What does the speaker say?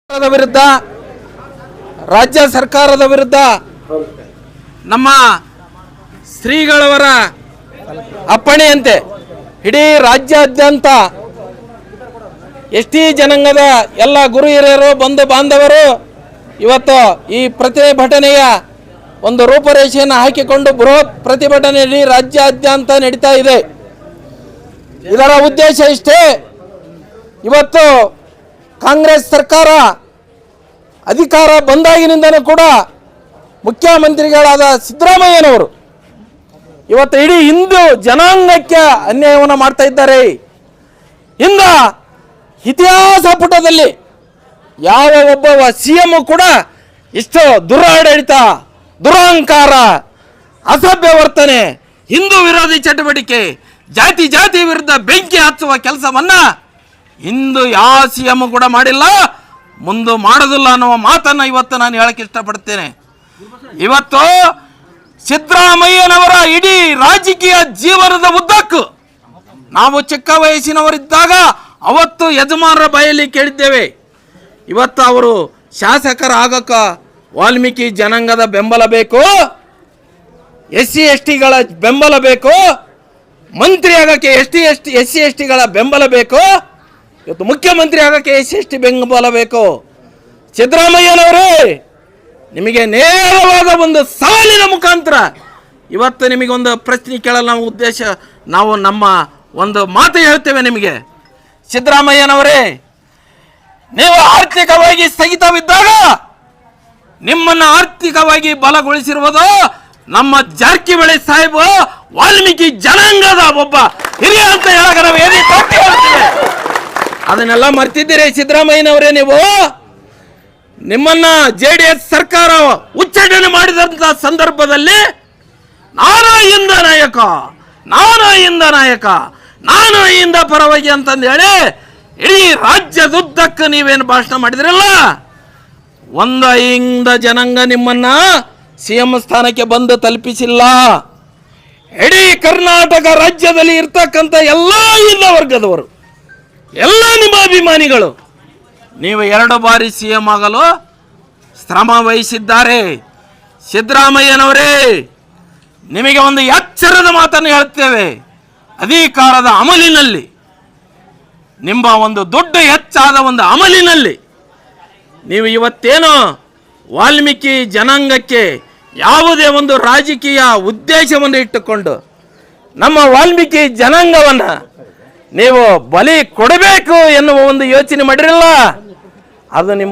ವಿರುದ್ಧ ರಾಜ್ಯ ಸರ್ಕಾರದ ವಿರುದ್ಧ ನಮ್ಮ ಶ್ರೀಗಳವರ ಅಪ್ಪಣೆಯಂತೆ ಇಡೀ ರಾಜ್ಯಾದ್ಯಂತ ಎಸ್ಟಿ ಜನಾಂಗದ ಎಲ್ಲ ಗುರು ಹಿರಿಯರು ಬಂಧು ಬಾಂಧವರು ಇವತ್ತು ಈ ಪ್ರತಿಭಟನೆಯ ಒಂದು ರೂಪರೇಷೆಯನ್ನು ಹಾಕಿಕೊಂಡು ಬೃಹತ್ ಪ್ರತಿಭಟನೆ ಇಡೀ ರಾಜ್ಯಾದ್ಯಂತ ನಡೀತಾ ಇದೆ. ಇದರ ಉದ್ದೇಶ ಇಷ್ಟೇ, ಇವತ್ತು ಕಾಂಗ್ರೆಸ್ ಸರ್ಕಾರ ಅಧಿಕಾರ ಬಂದಾಗಿನಿಂದನೂ ಕೂಡ ಮುಖ್ಯಮಂತ್ರಿಗಳಾದ ಸಿದ್ದರಾಮಯ್ಯನವರು ಇವತ್ತು ಇಡೀ ಹಿಂದೂ ಜನಾಂಗಕ್ಕೆ ಅನ್ಯಾಯವನ್ನು ಮಾಡ್ತಾ ಇದ್ದಾರೆ. ಇಂದ ಇತಿಹಾಸ ಪುಟದಲ್ಲಿ ಯಾವ ಒಬ್ಬ CM ಕೂಡ ಇಷ್ಟು ದುರಾಡಳಿತ, ದುರಹಂಕಾರ, ಅಸಭ್ಯ ವರ್ತನೆ, ಹಿಂದೂ ವಿರೋಧಿ ಚಟುವಟಿಕೆ, ಜಾತಿ ವಿರುದ್ಧ ಬೆಂಕಿ ಹಚ್ಚುವ ಕೆಲಸವನ್ನ ಇಂದು ಯಾವ CM ಕೂಡ ಮಾಡಿಲ್ಲ, ಮುಂದೆ ಮಾಡೋದಿಲ್ಲ ಅನ್ನುವ ಮಾತನ್ನ ಇವತ್ತು ನಾನು ಹೇಳಕ್ಕೆ ಇಷ್ಟಪಡ್ತೇನೆ. ಇವತ್ತು ಸಿದ್ದರಾಮಯ್ಯನವರ ಇಡೀ ರಾಜಕೀಯ ಜೀವನದ ಉದ್ದಕ್ಕೂ ನಾವು ಚಿಕ್ಕ ವಯಸ್ಸಿನವರಿದ್ದಾಗ ಅವತ್ತು ಯಜಮಾನರ ಬಾಯಲ್ಲಿ ಕೇಳಿದ್ದೇವೆ, ಇವತ್ತು ಅವರು ಶಾಸಕರಾಗಕ್ಕ ವಾಲ್ಮೀಕಿ ಜನಾಂಗದ ಬೆಂಬಲ ಬೇಕು, SC STಗಳ ಬೆಂಬಲ ಬೇಕು, ಮಂತ್ರಿ ಆಗಕ್ಕೆ SC STಗಳ ಬೆಂಬಲ ಬೇಕು, ಇವತ್ತು ಮುಖ್ಯಮಂತ್ರಿ ಆಗಕ್ಕೆ SC ST ಬೆಂಬಲ ಬೇಕು. ಸಿದ್ದರಾಮಯ್ಯನವರೇ, ನಿಮಗೆ ನೇರವಾದ ಒಂದು ಸವಾಲಿನ ಮುಖಾಂತರ ಇವತ್ತು ನಿಮಗೊಂದು ಪ್ರಶ್ನೆ ಕೇಳಲು ನಾವು ಉದ್ದೇಶ, ನಾವು ನಮ್ಮ ಒಂದು ಮಾತು ಹೇಳ್ತೇವೆ ನಿಮಗೆ. ಸಿದ್ದರಾಮಯ್ಯನವರೇ, ನೀವು ಆರ್ಥಿಕವಾಗಿ ಸ್ಥಗಿತವಿದ್ದಾಗ ನಿಮ್ಮನ್ನು ಆರ್ಥಿಕವಾಗಿ ಬಲಗೊಳಿಸಿರುವುದು ನಮ್ಮ ಜಾರಕಿಹೊಳಿ ಸಾಹೇಬ್ ವಾಲ್ಮೀಕಿ ಜನಾಂಗದ ಒಬ್ಬ ಹಿರಿಯ ಅಂತ ಹೇಳಕ ನಾವು ಹೇಳ್ತೇವೆ. ಅದನ್ನೆಲ್ಲ ಮರ್ತಿದ್ದೀರಿ ಸಿದ್ದರಾಮಯ್ಯನವರೇ. ನೀವು ನಿಮ್ಮನ್ನ JDS ಸರ್ಕಾರ ಉಚ್ಚಾಟನೆ ಮಾಡಿದಂತ ಸಂದರ್ಭದಲ್ಲಿ ನಾನು ಇಂದ ನಾಯಕ, ನಾನು ಇಂದ ಪರವಾಗಿ ಅಂತಂದು ಹೇಳಿ ಇಡೀ ರಾಜ್ಯದುದ್ದಕ್ಕೆ ನೀವೇನು ಭಾಷಣ ಮಾಡಿದ್ರಲ್ಲ, ಒಂದು ಇಂದ ಜನಾಂಗ ನಿಮ್ಮನ್ನ CM ಸ್ಥಾನಕ್ಕೆ ಬಂದು ತಲುಪಿಸಿಲ್ಲ. ಇಡೀ ಕರ್ನಾಟಕ ರಾಜ್ಯದಲ್ಲಿ ಇರ್ತಕ್ಕಂಥ ಎಲ್ಲ ಇಂದ ವರ್ಗದವರು, ಎಲ್ಲ ನಿಮ್ಮ ಅಭಿಮಾನಿಗಳು ನೀವು 2 ಬಾರಿ CM ಆಗಲು ಶ್ರಮ ವಹಿಸಿದ್ದಾರೆ. ಸಿದ್ದರಾಮಯ್ಯನವರೇ, ನಿಮಗೆ ಒಂದು ಎಚ್ಚರದ ಮಾತನ್ನು ಹೇಳ್ತೇವೆ. ಅಧಿಕಾರದ ಅಮಲಿನಲ್ಲಿ, ನಿಮ್ಮ ಒಂದು ದೊಡ್ಡ ಹೆಚ್ಚಾದ ಒಂದು ಅಮಲಿನಲ್ಲಿ ನೀವು ಇವತ್ತೇನು ವಾಲ್ಮೀಕಿ ಜನಾಂಗಕ್ಕೆ ಯಾವುದೇ ಒಂದು ರಾಜಕೀಯ ಉದ್ದೇಶವನ್ನು ಇಟ್ಟುಕೊಂಡು ನಮ್ಮ ವಾಲ್ಮೀಕಿ ಜನಾಂಗವನ್ನು ನೀವು ಬಲಿ ಕೊಡಬೇಕು ಎನ್ನುವ ಒಂದು ಯೋಚನೆ ಮಾಡಿರಲ್ಲ, ಅದು ನಿಮ್ಮ